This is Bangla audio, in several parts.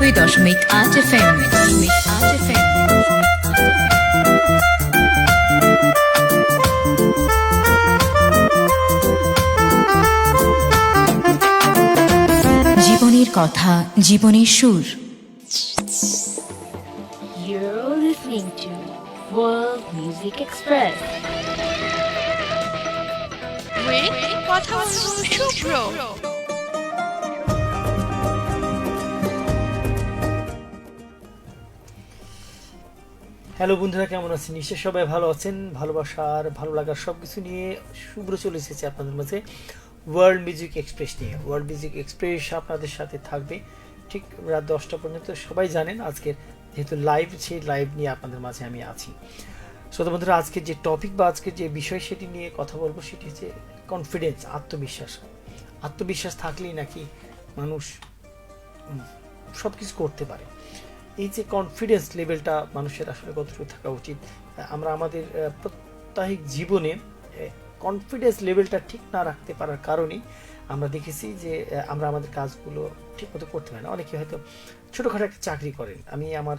99.8 FM। জীবনের কথা, জীবনের সুর। You're listening to World Music Express with কথা বলবো শুভ্র। হ্যালো বন্ধুরা, কেমন আছেন? নিশ্চয়ই সবাই ভালো আছেন। ভালোবাসার ভালো লাগার সব কিছু নিয়ে শুভ্র চলে এসেছে আপনাদের মাঝে ওয়ার্ল্ড মিউজিক এক্সপ্রেস নিয়ে। ওয়ার্ল্ড মিউজিক এক্সপ্রেস আপনাদের সাথে থাকবে ঠিক রাত 10টা পর্যন্ত। সবাই জানেন আজকের যেহেতু লাইভ, সেই লাইভ নিয়ে আপনাদের মাঝে আমি আছি। শ্রোতা বন্ধুরা, আজকের যে টপিক বা আজকের যে বিষয় সেটি নিয়ে কথা বলবো, সেটি হচ্ছে কনফিডেন্স, আত্মবিশ্বাস। আত্মবিশ্বাস থাকলেই নাকি মানুষ সব কিছু করতে পারে। এই যে কনফিডেন্স লেভেলটা মানুষের আসলে কতটুকু থাকা উচিত, আমরা আমাদের প্রত্যেক জীবনে কনফিডেন্স লেভেলটা ঠিক না রাখতে পারার কারণেই আমরা দেখেছি যে আমরা আমাদের কাজগুলো ঠিক মতো করতে পারি না। অনেকে হয়তো ছোটোখাটো একটা চাকরি করেন। আমি আমার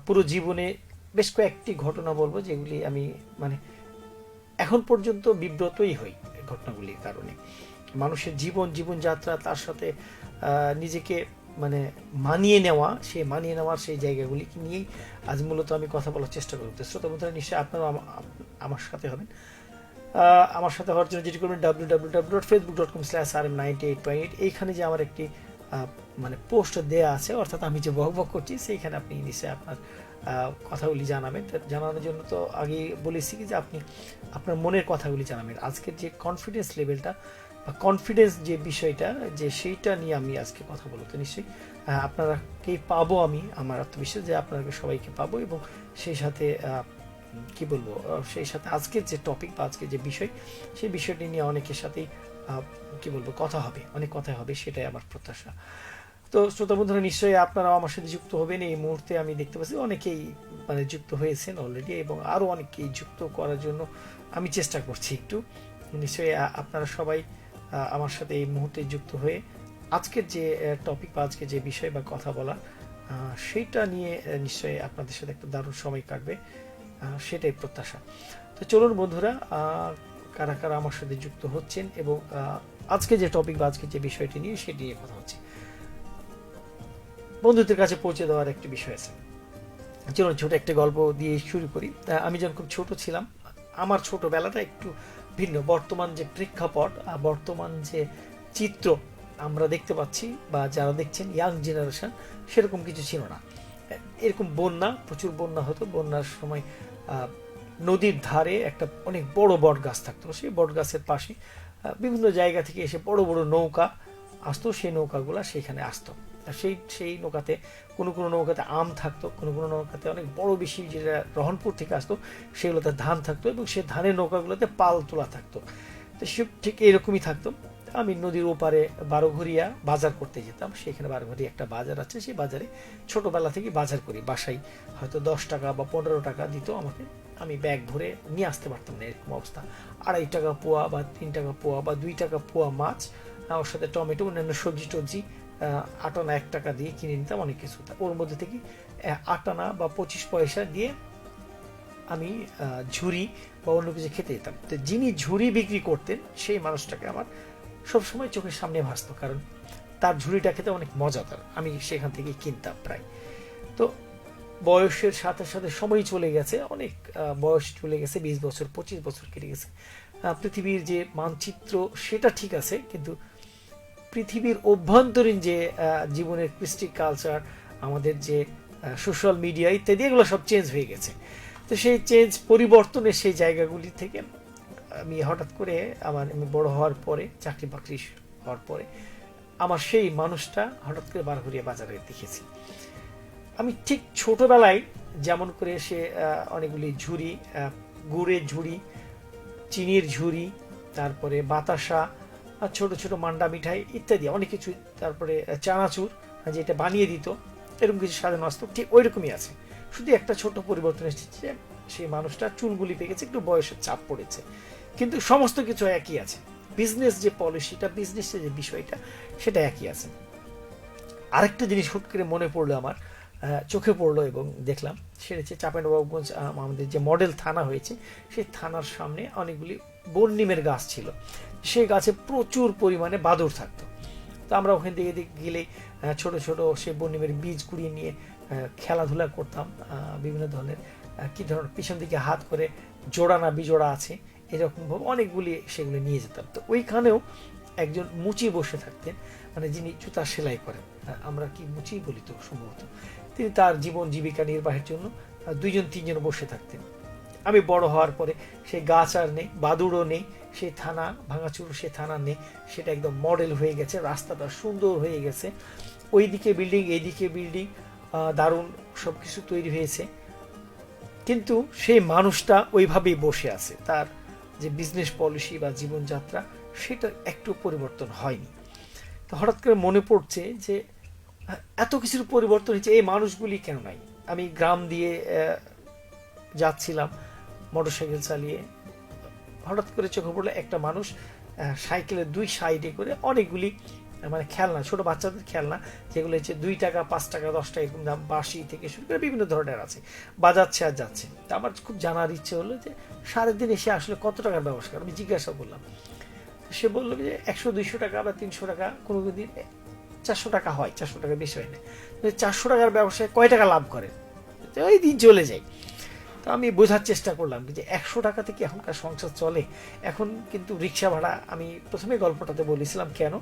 পুরো জীবনে বেশ কয়েকটি ঘটনা বলবো যেগুলি আমি এখন পর্যন্ত বিব্রতই হই ঘটনাগুলির কারণে। মানুষের জীবনযাত্রা, তার সাথে নিজেকে মানিয়ে নেওয়ার সেই জায়গাগুলিকে নিয়েই আজ মূলত আমি কথা বলার চেষ্টা করব। শ্রোতা বন্ধুরা, নিশ্চয়ই আপনারা আমার সাথে হবেন। আমার সাথে হওয়ার জন্য যেটি করবেন www.facebook.com/rm98.8। এইখানে যে আমার একটি পোস্ট দেয়া আছে, অর্থাৎ আমি যে বকবক করছি সেইখানে আপনি নিশ্চয়ই আপনার কথাগুলি জানাবেন। জানানোর জন্য তো আগেই বলেছি যে আপনি আপনার মনের কথাগুলি জানাবেন। আজকের যে কনফিডেন্স লেভেলটা বা কনফিডেন্স যে বিষয়টা, যে সেইটা নিয়ে আমি আজকে কথা বলবো। তো নিশ্চয়ই আপনারাকেই পাবো, আমি আমার আত্মবিশ্বাস যে আপনাকে সবাইকে পাবো। এবং সেই সাথে সেই সাথে আজকের যে টপিক বা আজকের যে বিষয়, সেই বিষয়টি নিয়ে অনেকের সাথেই কথা হবে, অনেক কথা হবে, সেটাই আমার প্রত্যাশা। তো শ্রোতা বন্ধুরা, নিশ্চয়ই আপনারাও আমার সাথে যুক্ত হবেন। এই মুহূর্তে আমি দেখতে পাচ্ছি অনেকেই যুক্ত হয়েছেন অলরেডি, এবং আরও অনেকেই যুক্ত করার জন্য আমি চেষ্টা করছি একটু। নিশ্চয়ই আপনারা সবাই আমার সাথে এই মুহূর্তে যুক্ত হয়ে আজকের যে টপিক বা আজকের যে বিষয় বা কথা বলা, সেইটা নিয়ে নিশ্চয়ই আপনাদের সাথে একটা দারুণ সময় কাটবে, সেটাই প্রত্যাশা। তো চলুন বন্ধুরা, কারা কারা আমার সাথে যুক্ত হচ্ছেন এবং আজকে যে টপিক বা আজকে যে বিষয়টি নিয়ে সেটি নিয়ে কথা হচ্ছে, বন্ধুদের কাছে পৌঁছে দেওয়ার একটি বিষয় আছে। চলুন ছোট একটা গল্প দিয়ে শুরু করি। আমি যখন খুব ছোট ছিলাম, আমার ছোটবেলাটা একটু ভিন্ন। বর্তমান যে প্রেক্ষাপট, বর্তমান যে চিত্র আমরা দেখতে পাচ্ছি বা যারা দেখছেন ইয়াং জেনারেশন, সেরকম কিছু ছিল না। এরকম প্রচুর বন্যা হতো। বন্যার সময় নদীর ধারে একটা অনেক বড় বট গাছ থাকতো। সেই বট গাছের পাশে বিভিন্ন জায়গা থেকে এসে বড় বড় নৌকা আসতো। সেই নৌকাগুলো সেখানে আসতো। সেই নৌকাতে কোনো নৌকাতে আম থাকতো, কোনো নৌকাতে অনেক বড় বেশি, যেটা রহনপুর থেকে আসতো, সেগুলোতে ধান থাকতো, এবং সেই ধানের নৌকাগুলোতে পাল তোলা থাকতো। তো সে ঠিক এরকমই থাকতো। আমি নদীর ওপারে বারোঘরিয়া বাজার করতে যেতাম। সেখানে বারোঘরিয়া একটা বাজার আছে, সেই বাজারে ছোটোবেলা থেকে বাজার করি। বাসায় হয়তো 10 টাকা বা 15 টাকা দিত আমাকে, আমি ব্যাগ ভরে নিয়ে আসতে পারতাম না, এরকম অবস্থা। 2.5 টাকা পোয়া বা 3 টাকা পোয়া বা 2 টাকা পোয়া মাছ, ওর সাথে টমেটো, অন্যান্য সবজি টবজি 8 আনা 1 টাকা দিয়ে কিনে নিতাম অনেক কিছু। ওর মধ্যে থেকে 8 আনা বা 25 পয়সা দিয়ে আমি ঝুড়ি বা অন্য কিছু খেতে যেতাম। তো যিনি ঝুড়ি বিক্রি করতেন, সেই মানুষটাকে আমার সবসময় চোখের সামনে ভাসতো, কারণ তার ঝুড়িটা খেতে অনেক মজাদার। আমি সেখান থেকে কিনতাম প্রায়। তো বয়সের সাথে সাথে সময় চলে গেছে, অনেক বয়স চলে গেছে, 20 বছর 25 বছর কেটে গেছে। পৃথিবীর যে মানচিত্র সেটা ঠিক আছে, কিন্তু পৃথিবীর অভ্যন্তরীণ যে জীবনের কৃষ্টি কালচার, আমাদের যে সোশ্যাল মিডিয়া ইত্যাদি, এগুলো সব চেঞ্জ হয়ে গেছে। তো সেই পরিবর্তনের সেই জায়গাগুলি থেকে আমি হঠাৎ করে আমি বড় হওয়ার পরে, চাকরি বাকরি হওয়ার পরে, আমার সেই মানুষটা হঠাৎ করে বারঘরিয়া বাজারে দেখেছি। আমি ঠিক ছোটবেলায় যেমন করে সে অনেকগুলি ঝুড়ি, গুড়ের ঝুড়ি, চিনির ঝুড়ি, তারপরে বাতাসা, ছোট ছোট মান্ডা মিঠাই ইত্যাদি অনেক কিছু, তারপরে চানাচুর যেটা বানিয়ে দিত, এরকম কিছু সাজানো আসতো, ঠিক ওই রকমই আছে। শুধু একটা ছোট পরিবর্তন এসেছে, সেই মানুষটা চুলগুলি পেকেছে, একটু বয়সের চাপ পড়েছে, কিন্তু সমস্ত কিছু একই আছে। বিজনেস যে পলিসিটা, বিজনেসের যে বিষয়টা, সেটা একই আছে। আরেকটা জিনিস হুট করে মনে পড়লো আমার, চোখে পড়লো এবং দেখলাম, সেটা হচ্ছে চাঁপাইনবাবগঞ্জ আমাদের যে মডেল থানা হয়েছে সেই থানার সামনে অনেকগুলি বন নিমের গাছ ছিল। সেই গাছে প্রচুর পরিমাণে বাদুড় থাকতো। তো আমরা ওখান থেকে গেলেই ছোট ছোট সেই বন নিমের বীজ কুড়িয়ে নিয়ে খেলাধুলা করতাম বিভিন্ন ধরনের, কি ধরনের পিছন দিকে হাত করে জোড়া না বিজোড়া আছে এরকমভাবে অনেকগুলি সেগুলো নিয়ে যেতাম। তো ওইখানেও একজন মুচি বসে থাকতেন, মানে যিনি জুতা সেলাই করেন, আমরা কি মুচি বলি তো সম্ভবত, তিনি তার জীবন জীবিকা নির্বাহের জন্য 2-3জন বসে থাকতেন। আমি বড় হওয়ার পরে সেই গাছ আর নেই, বাদুড়ও নেই, সেই থানা ভাঙাচুর সে থানা নেই, সেটা একদম মডেল হয়ে গেছে, রাস্তাটা সুন্দর হয়ে গেছে, ওইদিকে বিল্ডিং এইদিকে বিল্ডিং, দারুণ সব কিছু তৈরি হয়েছে। কিন্তু সেই মানুষটা ওইভাবেই বসে আছে, তার যে বিজনেস পলিসি বা জীবনযাত্রা সেটা একটু পরিবর্তন হয়নি। তো হঠাৎ করে মনে পড়ছে যে এত কিছুর পরিবর্তন হয়েছে, এই মানুষগুলি কেন নাই? আমি গ্রাম দিয়ে যাচ্ছিলাম মোটরসাইকেল চালিয়ে, হঠাৎ করে চোখে পড়লো একটা মানুষ সাইকেলের 2 সাইডে করে অনেকগুলি মানে খেলনা, ছোট বাচ্চাদের খেলনা, যেগুলো হচ্ছে 2 টাকা 5 টাকা 10 টাকা এরকম দাম, বাঁশি থেকে শুরু করে বিভিন্ন ধরনের আছে, বাজাচ্ছে আর যাচ্ছে। তা আমার খুব জানার ইচ্ছে হলো যে সারাদিন এসে আসলে কত টাকার ব্যবসা করে। আমি জিজ্ঞাসা করলাম, সে বললো যে 100-200 টাকা বা 300 টাকা, কোনো দিন 400 টাকা হয়, 400 টাকা বেশি হয় না। 400 টাকার ব্যবসায় কয় টাকা লাভ করে, ওই দিন চলে যায়। তো আমি বোঝার চেষ্টা করলাম যে 100 টাকা থেকে এখনকার সংসার চলে। এখন কিন্তু রিক্সা ভাড়া, আমি প্রথমে গল্পটাতে বলেছিলাম কেন,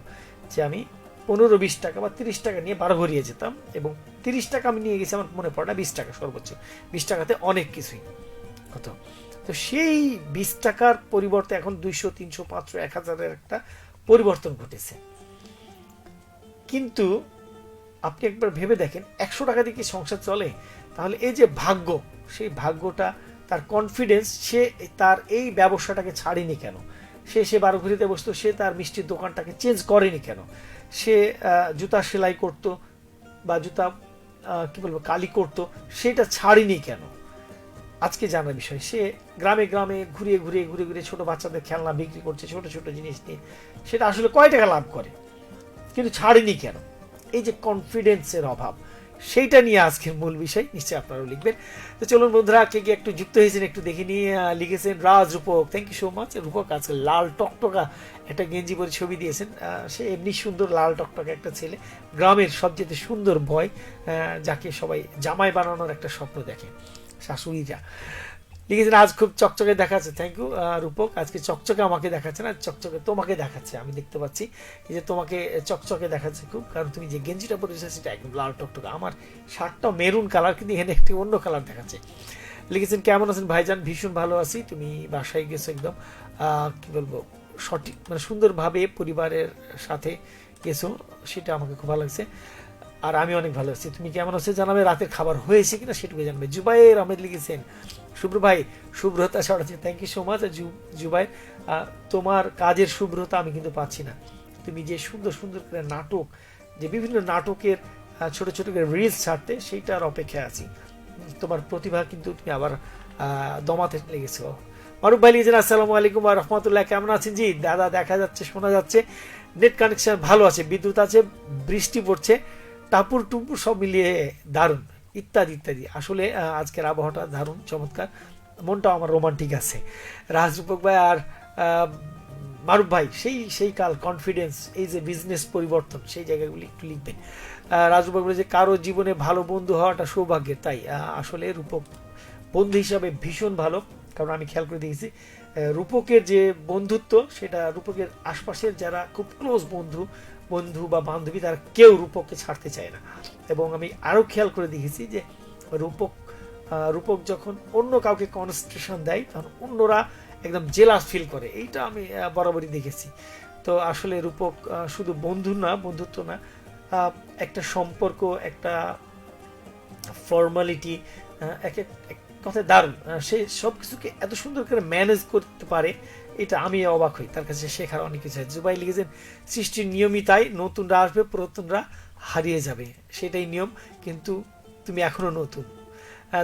যে আমি 15-20 টাকা বা 30 টাকা নিয়ে বারোঘরিয়ে যেতাম, এবং 30 টাকা আমি নিয়ে গেছি, আমার মনে পড়ে না, 20 টাকা সর্বোচ্চ, 20 টাকাতে অনেক কিছুই হতো। তো সেই 20 টাকার পরিবর্তে এখন 200, 300, 500, 1000-এর একটা পরিবর্তন ঘটেছে। কিন্তু আপনি একবার ভেবে দেখেন 100 টাকা দিয়ে কি সংসার চলে? তাহলে এই যে ভাগ্য, সেই ভাগ্যটা, তার কনফিডেন্স, সে তার এই ব্যবসাটাকে ছাড়েনি কেন? সে বারোঘড়িতে বসতো, সে তার মিষ্টির দোকানটাকে চেঞ্জ করেনি কেন? সে জুতা সেলাই করতো বা জুতা কি বলবো কালি করতো, সেটা ছাড়েনি কেন? আজকে জানার বিষয়, সে গ্রামে গ্রামে ঘুরিয়ে ঘুরিয়ে ঘুরে ঘুরে ছোট বাচ্চাদের খেলনা বিক্রি করছে, ছোট ছোট জিনিস নিয়ে, সেটা আসলে কয় টাকা লাভ করে, কিন্তু ছাড়েনি কেন? এই যে কনফিডেন্সের অভাব, সেইটা নিয়ে আজকের মূল বিষয়, নিশ্চয়ই আপনারাও লিখবেন। তো চলুন বন্ধুরা, কে কে একটু যুক্ত হয়েছেন একটু দেখে নিয়ে। লিখেছেন রাজ রূপক, থ্যাংক ইউ সো মাচ। রূপক আজকে লাল টকটকা একটা গেঞ্জি পরে ছবি দিয়েছেন, সে এমনি সুন্দর, লাল টকটকা একটা ছেলে, গ্রামের সবচেয়ে সুন্দর বয়, যাকে সবাই জামাই বানানোর একটা স্বপ্ন দেখে শাশুড়িরা। লিখেছেন আজ খুব চকচকে দেখাচ্ছে, থ্যাংক ইউ রূপক। আজকে চকচকে আমাকে দেখাচ্ছে না, চকচকে তোমাকে দেখাচ্ছে, আমি দেখতে পাচ্ছি এই যে তোমাকে চকচকে দেখাচ্ছে খুব, কারণ তুমি যে গেঞ্জিটা পরেছো সেটা একদম লাল টকটকে, আমার শার্টটাও মেরুন কালার, কিন্তু এখানে একটি অন্য কালার দেখাচ্ছে। লিখেছেন কেমন আছেন ভাইজান? ভীষণ ভালো আছি। তুমি বাসায় গেছো একদম কি বলবো সঠিক, মানে সুন্দরভাবে পরিবারের সাথে গেছো, সেটা আমাকে খুব ভালো লাগছে। আর আমি অনেক ভালো আছি, তুমি কেমন আছো জানাবে, রাতের খাবার হয়েছে কিনা সেটুকু জানবে। জুবাইর আহমেদ লিখেছেন শুভ্র ভাই শুভ্রতা ছড়াচ্ছে, thank you so much Zubair. তোমার কাজের শুভ্রতা আমি কিন্তু পাচ্ছি না, তুমি যে সুন্দর সুন্দর করে নাটক, যে বিভিন্ন নাটকের ছোট ছোট করে রিলস ছাড়তে, সেইটার অপেক্ষায় আছি। তোমার প্রতিভা কিন্তু তুমি আবার দমাতে লেগেছো। মারুফ ভাই লিখেছেন আসসালামু আলাইকুম ওয়া রাহমাতুল্লাহ, কেমন আছেন? জি দাদা, দেখা যাচ্ছে শোনা যাচ্ছে, নেট কানেকশন ভালো আছে, বিদ্যুৎ আছে, বৃষ্টি পড়ছে, টাপুর টুপুর সব মিলিয়ে দারুণ, ইত্যাদি ইত্যাদি। আসলে আজকের আবহাওয়াটা দারুণ চমৎকার, মনটাও আমার রোমান্টিক আছে। রাজরূপক ভাই আর মারুফ ভাই সেই কাল কনফিডেন্স, এই যে বিজনেস পরিবর্তন, সেই জায়গাগুলি একটু লিখবেন। রাজরূপক বলে যে কারো জীবনে ভালো বন্ধু হওয়াটা সৌভাগ্যের, তাই আসলে রূপক বন্ধু হিসাবে ভীষণ ভালো, কারণ আমি খেয়াল করে দেখেছি রূপকের যে বন্ধুত্ব, সেটা রূপকের আশপাশের যারা খুব ক্লোজ বন্ধু বা বান্ধবী, তারা কেউ রূপককে ছাড়তে চায় না। এবং আমি আরও খেয়াল করে দেখেছি যে রূপক যখন অন্য কাউকে কনসেন্ট্রেশন দেয়, তখন অন্যরা একদম জেলাস ফিল করে, এইটা আমি বরাবরই দেখেছি। তো আসলে রূপক শুধু বন্ধুত্ব না, একটা সম্পর্ক, একটা ফর্মালিটি, এক কথায় দারুণ, সে সব কিছুকে এত সুন্দর করে ম্যানেজ করতে পারে, এটা আমি অবাক হই, তার কাছে শেখার অনেক কিছু আছে। জুবাই লিখেছেন সৃষ্টির নিয়মই তাই, নতুনরা আসবে, পুরাতনরা হারিয়ে যাবে, সেটাই নিয়ম, কিন্তু তুমি এখনো নতুন।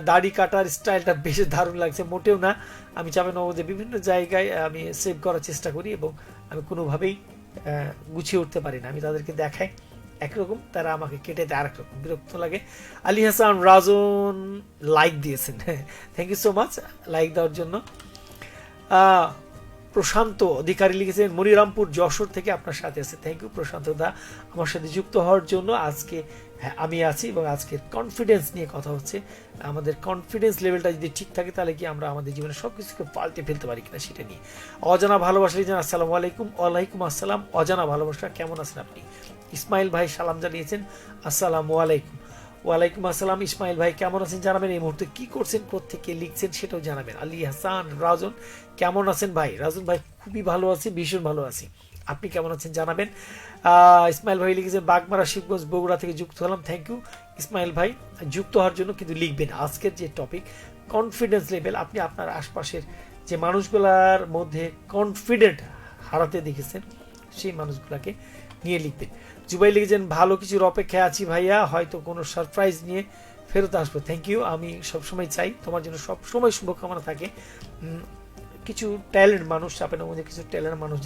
দাড়ি কাটার স্টাইলটা বেশ দারুণ লাগছে, মোটেও না, আমি চাঁপাইনবাবগঞ্জে বিভিন্ন জায়গায় আমি সেভ করার চেষ্টা করি, এবং আমি কোনোভাবেই গুছিয়ে উঠতে পারি না, আমি তাদেরকে দেখাই একরকম, তারা আমাকে কেটে দেয় আরেক রকম, বিরক্ত লাগে। আলী হাসান রাজন লাইক দিয়েছেন, thank you so much like দেওয়ার জন্য। প্রশান্ত অধিকারী লিখেছেন মনিরামপুর যশোর থেকে আপনার সাথে আছে, থ্যাংক ইউ প্রশান্ত দা আমার সাথে যুক্ত হওয়ার জন্য। আজকে হ্যাঁ আমি আছি এবং আজকের কনফিডেন্স নিয়ে কথা হচ্ছে। আমাদের কনফিডেন্স লেভেলটা যদি ঠিক থাকে তাহলে কি আমরা আমাদের জীবনে সব কিছুকে পাল্টে ফেলতে পারি কিনা সেটা নিয়ে। অজানা ভালোবাসা লিখেছেন আসসালামু আলাইকুম। ওয়ালাইকুম আসসালাম। অজানা ভালোবাসা, কেমন আছেন আপনি? ইসমাইল ভাই সালাম জানিয়েছেন, আসসালামু আলাইকুম। ওয়ালাইকুম আসসালাম। ইসমাইল ভাই কেমন আছেন জানাবেন, এই মুহূর্তে কি করছেন, কোত্থেকে লিখছেন সেটাও জানাবেন। আলী হাসান রাজন কেমন আছেন ভাই? রাজন ভাই খুবই ভালো আছি, ভীষণ ভালো আছি, আপনি কেমন আছেন জানাবেন। ইসমাইল ভাই লিখেছেন বাগমারা শিবগঞ্জ বগুড়া থেকে যুক্ত হলাম, থ্যাংক ইউ ইসমাইল ভাই যুক্ত হওয়ার জন্য। কিন্তু লিখবেন আজকের যে টপিক কনফিডেন্স লেভেল, আপনি আপনার আশপাশের যে মানুষগুলার মধ্যে কনফিডেন্ট হারাতে দেখেছেন সেই মানুষগুলাকে নিয়ে লিখবেন। জুবাই লিখেছেন ভালো কিছুর অপেক্ষায় আছি ভাইয়া, হয়তো কোনো সারপ্রাইজ নিয়ে ফেরত আসবো, থ্যাংক ইউ। আমি সবসময় চাই তোমার জন্য সবসময় শুভকামনা থাকে। কিছু ট্যালেন্ট মানুষ, আপনার মধ্যে কিছু ট্যালেন্ট মানুষ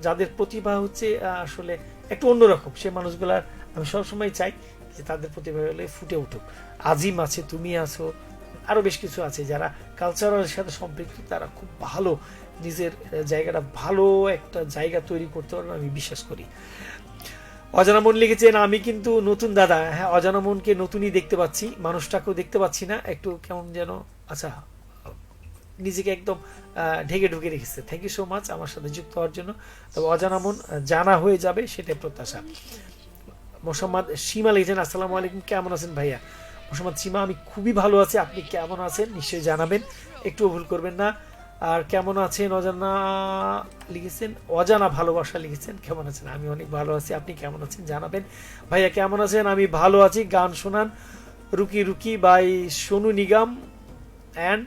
যাদের প্রতিভা হচ্ছে আসলে একটু অন্যরকম, সেই মানুষগুলার আমি সবসময় চাই যে তাদের প্রতিভা হলে ফুটে উঠুক। আজিম আছে, তুমি আছো, আরও বেশ কিছু আছে যারা কালচারালের সাথে সম্পৃক্ত, তারা খুব ভালো নিজের জায়গাটা ভালো একটা জায়গা তৈরি করতে পারবে আমি বিশ্বাস করি। অজানা মন লিখেছেন আমি কিন্তু নতুন দাদা, হ্যাঁ অজানা মনকে নতুনই দেখতে পাচ্ছি, মানুষটাকেও দেখতে পাচ্ছি না, একটু কেমন যেন আচ্ছা নিজেকে একদম ঢেকে ঢুকে রেখেছে, থ্যাংক ইউ সো মাচ আমার সাথে যুক্ত হওয়ার জন্য। তবে অজানা মন জানা হয়ে যাবে সেটাই প্রত্যাশা। মোহাম্মদ সীমা লিখেছেন আসসালামু আলাইকুম, কেমন আছেন ভাইয়া? মোহাম্মদ সীমা আমি খুবই ভালো আছি, আপনি কেমন আছেন নিশ্চয়ই জানাবেন, একটুও ভুল করবেন না। আর কেমন আছেন অজানা লিখেছেন, অজানা ভালোবাসা লিখেছেন, কেমন আছেন? আমি অনেক ভালো আছি, আপনি কেমন আছেন জানাবেন। ভাইয়া কেমন আছেন? আমি ভালো আছি, গান শোনান রুকি রুকি বাই সোনু নিগম অ্যান্ড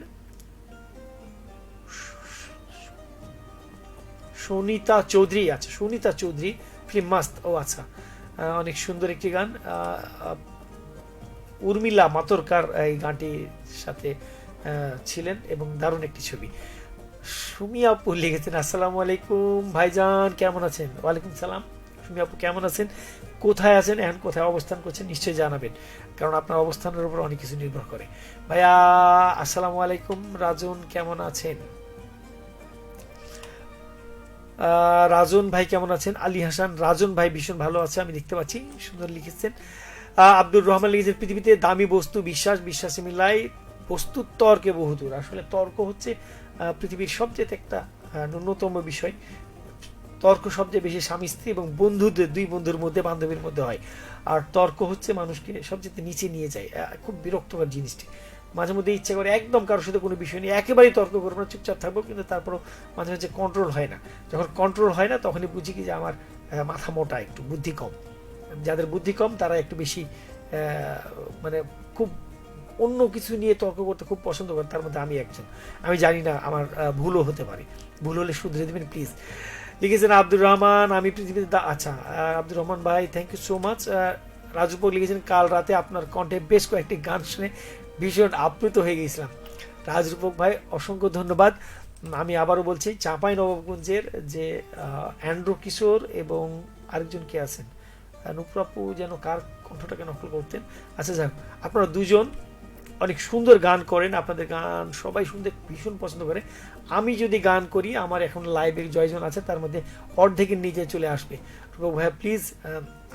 সুনিতা চৌধুরী। আচ্ছা সুনিতা চৌধুরী ফিল্ম মাস্ত, ও আচ্ছা অনেক সুন্দর একটি গান। উর্মিলা মাতরকার এই গানটির সাথে ছিলেন এবং দারুণ একটি ছবি। সুমি আপু লিখেছেন আসসালামু আলাইকুম ভাইজান, কেমন আছেন? ওয়ালাইকুম সালাম। সুমি আপু কেমন আছেন, কোথায় আছেন, এখন কোথায় অবস্থান করছেন নিশ্চয়ই জানাবেন, কারণ আপনার অবস্থানের উপর অনেক কিছু নির্ভর করে। ভাইয়া আসসালামু আলাইকুম। রাজন কেমন আছেন? রাজন ভাই কেমন আছেন? আলী হাসান রাজন ভাই ভীষণ ভালো আছে, আমি দেখতে পাচ্ছি, সুন্দর লিখেছেন। আব্দুর রহমান লিখেছেন পৃথিবীতে দামি বস্তু বিশ্বাসে মিলাই বস্তুর তর্কে বহুদূর। আসলে তর্ক হচ্ছে পৃথিবীর সবচেয়ে একটা ন্যূনতম বিষয়। তর্ক সবচেয়ে বেশি স্বামী স্ত্রী এবং বন্ধুদের, দুই বন্ধুর মধ্যে বান্ধবীর মধ্যে হয়। আর তর্ক হচ্ছে মানুষকে সবচেয়ে নিচে নিয়ে যায়, খুব বিরক্তকর জিনিসটি। মাঝে মধ্যে ইচ্ছা করে একদম কারোর সাথে কোনো বিষয় নিয়ে একেবারেই তর্ক করবো না, চুপচাপ থাকবো, কিন্তু তারপরও মাঝে মাঝে কন্ট্রোল হয় না। যখন কন্ট্রোল হয় না তখনই বুঝি কি যে আমার মাথা মোটা, একটু বুদ্ধি কম। যাদের বুদ্ধি কম তারা একটু বেশি মানে খুব অন্য কিছু নিয়ে তর্ক করতে খুব পছন্দ করে, তার মধ্যে আমি একজন। আমি জানি না, আমার ভুলও হতে পারে, ভুল হলে শুধরে দেবেন প্লিজ। লিখেছেন আব্দুর রহমান আমি পৃথিবীতে আচ্ছা আব্দুর রহমান ভাই থ্যাংক ইউ সো মাচ। রাজুপক লিখেছেন কাল রাতে আপনার কণ্ঠে বেশ কয়েকটি গান শুনে ভীষণ আপ্লুত হয়ে গেছিলাম। রাজরূপক ভাই অসংখ্য ধন্যবাদ। আমি আবারও বলছি চাঁপাইনবাবগঞ্জের যে অ্যান্ড্রু কিশোর এবং আরেকজন কে আছেন নুপুরাপু যেন কার কণ্ঠটাকে নকল করতেন, আচ্ছা যাক, আপনারা দুজন অনেক সুন্দর গান করেন, আপনাদের গান সবাই শুনতে ভীষণ পছন্দ করে। আমি যদি গান করি আমার এখন লাইভের জয়জন আছে তার মধ্যে অর্ধেকের নিচে চলে আসবে। ভাইয়া প্লিজ,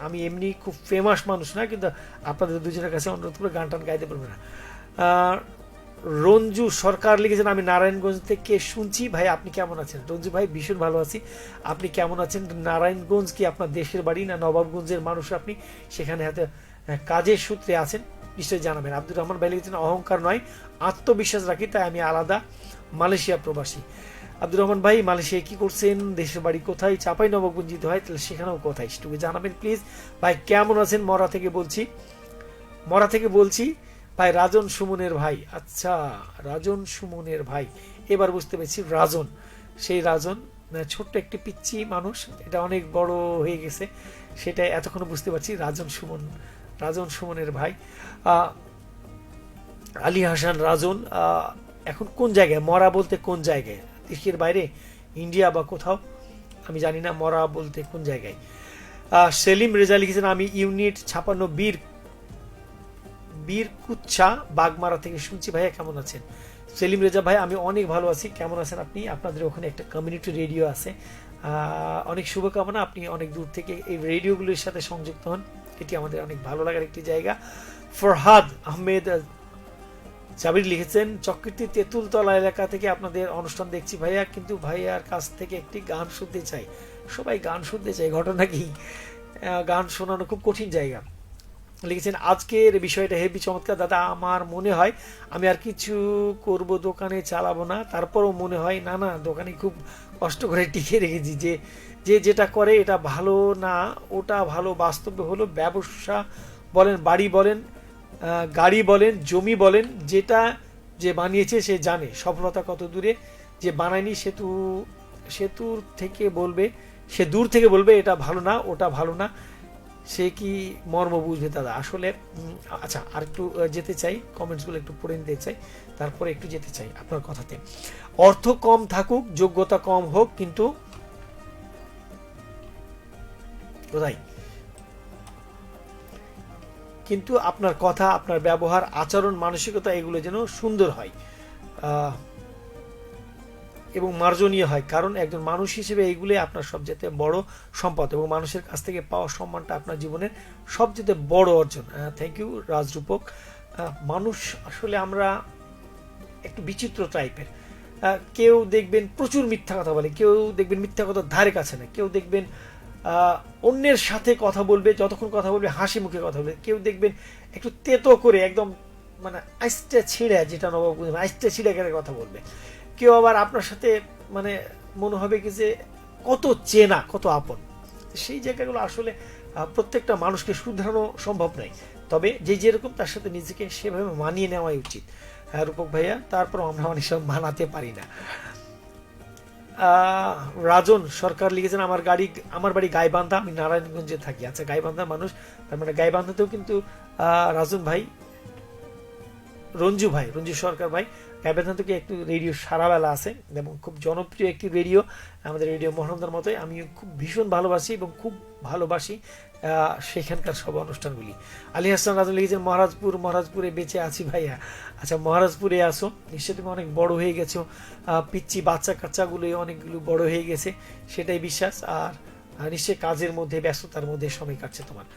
আমি এমনি খুব ফেমাস মানুষ না, কিন্তু আপনাদের দুজনের কাছে অনুরোধ করে গান টান গাইতে পারবে না। রঞ্জু সরকার লিখেছেন আমি নারায়ণগঞ্জ থেকে শুনছি, ভাই আপনি কেমন আছেন? রঞ্জু ভাই ভীষণ ভালো আছি, আপনি কেমন আছেন? নারায়ণগঞ্জ কি আপনার দেশের বাড়ি না নবাবগঞ্জের মানুষ আপনি? সেখানে হাতে কাজের সূত্রে আছেন, নিশ্চয়ই জানাবেন। আব্দুর রহমান ভাই লিখেছেন অহংকার নয় আত্মবিশ্বাস রাখি, তাই আমি আলাদা মালয়েশিয়া প্রবাসী। আব্দুর রহমান ভাই মালয়েশিয়ায় কি করছেন, দেশের বাড়ি কোথায়? চাঁপাইনবাবগঞ্জ যদি হয় তাহলে সেখানেও কোথায় সেটুকু জানাবেন প্লিজ। ভাই কেমন আছেন? মরা থেকে বলছি ভাই, রাজন সুমনের ভাই। আচ্ছা রাজন সুমনের ভাই, এবার বুঝতে পেরেছি রাজন, সেই রাজন ছোট্ট একটি পিচ্ছি মানুষ, এটা অনেক বড় হয়ে গেছে সেটা এতক্ষণ বুঝতে পারছি। রাজন সুমনের ভাই। আলী হাসান রাজন এখন কোন জায়গায়? মরা বলতে কোন জায়গায়? দেশের বাইরে, ইন্ডিয়া বা কোথাও, আমি জানি না মরা বলতে কোন জায়গায়। সেলিম রেজা লিখেছেন আমি ইউনিট 56 বীর কুচ্ছা বাগমারা থেকে শুনছি। ভাইয়া কেমন আছেন? সেলিম রেজা ভাই আমি অনেক ভালো আছি, কেমন আছেন আপনি? আপনাদের ওখানে একটা কমিউনিটি রেডিও আছে, অনেক শুভকামনা, আপনি অনেক দূর থেকে এই রেডিওগুলির সাথে সংযুক্ত হন, এটি আমাদের অনেক ভালো লাগার একটি জায়গা। ফরহাদ আহমেদ জাবির লিখেছেন চক্রীতি তেঁতুলতলা এলাকা থেকে আপনাদের অনুষ্ঠান দেখছি ভাইয়া, কিন্তু ভাইয়ার কাছ থেকে একটি গান শুনতে চাই। সবাই গান শুনতে চাই, ঘটনা কি? গান শোনানো খুব কঠিন জায়গা। লিখেছেন আজকের বিষয়টা হেভি চমৎকার দাদা, আমার মনে হয় আমি আর কিছু করব, দোকানে চালাবো না, তারপরও মনে হয় না না দোকানে খুব কষ্ট করে টিকে রেখেছি, যে যেটা করে এটা ভালো না, ওটা ভালো। বাস্তবে হলো ব্যবসা বলেন, বাড়ি বলেন, গাড়ি বলেন, জমি বলেন, যেটা যে বানিয়েছে সে জানে সফলতা কত দূরে, যে বানায়নি সে দূর থেকে বলবে এটা ভালো না, ওটা ভালো না, সে কি মর্ম বুঝবে দাদা আসলে। আচ্ছা আর একটু যেতে চাই, কমেন্টসগুলো একটু পড়ে নিতে চাই, তারপরে একটু যেতে চাই আপনার কথাতে। অর্থ কম থাকুক, যোগ্যতা কম হোক, কিন্তু কোথায়, কিন্তু আপনার কথা, আপনার ব্যবহার, আচরণ, মানসিকতা এগুলো যেন সুন্দর হয় এবং মার্জনীয় হয়, কারণ একজন মানুষ হিসেবে এইগুলো আপনার সবচেয়ে বড় সম্পদ এবং মানুষের কাছ থেকে পাওয়া সম্মানটা আপনার জীবনের সবচেয়ে বড় অর্জন। Thank you Rajrupak. মানুষ আসলে আমরা একটু বিচিত্র টাইপের, কেউ দেখবেন প্রচুর মিথ্যা কথা বলে, কেউ দেখবেন মিথ্যা কথার ধারে কাছে না, কেউ দেখবেন অন্যের সাথে কথা বলবে, যতক্ষণ কথা বলবে হাসি মুখে কথা বলবে, কেউ দেখবেন একটু তেতো করে একদম মানে আইসটা ছিঁড়ে, যেটা নবাব আইসটা ছিঁড়ে করে কথা বলবে, কেউ আবার আপনার সাথে মানে মনে হবে কি যে কত চেনা, কত আপন। সেই জায়গাগুলো আসলে প্রত্যেকটা মানুষকে শুধরানো সম্ভব নয়, তবে যে যেরকম তার সাথে নিজেকে সেভাবে মানিয়ে নেওয়াই উচিত। হ্যাঁ রূপক ভাইয়া, তারপর আমরা অনেক সময় মানাতে পারি না। রাজন সরকার লিখেছেন আমার বাড়ি গাইবান্ধা, আমি নারায়ণগঞ্জে থাকি। আচ্ছা গাইবান্ধার মানুষ, তার মানে গাইবান্ধাতেও কিন্তু রাজন ভাই, রঞ্জু সরকার ভাই, গাইবান্ধা থেকে একটু রেডিও সারাবেলা আছে এবং খুব জনপ্রিয় একটি রেডিও, আমাদের রেডিও মহানন্দার মতোই। আমি খুব ভীষণ ভালোবাসি এবং খুব ভালোবাসি সেখানকার সব অনুষ্ঠানগুলি। আলী হাসান রাজন লিখেছেন মহারাজপুরে বেঁচে আছি ভাইয়া। আচ্ছা মহারাজপুরে আসো, নিশ্চয়ই তুমি অনেক বড় হয়ে গেছো, পিচ্ছি বাচ্চা কাচ্চাগুলো অনেকগুলো বড় হয়ে গেছে সেটাই বিশ্বাস, আর নিশ্চয়ই কাজের মধ্যে ব্যস্ততার মধ্যে সময় কাটছে তোমার।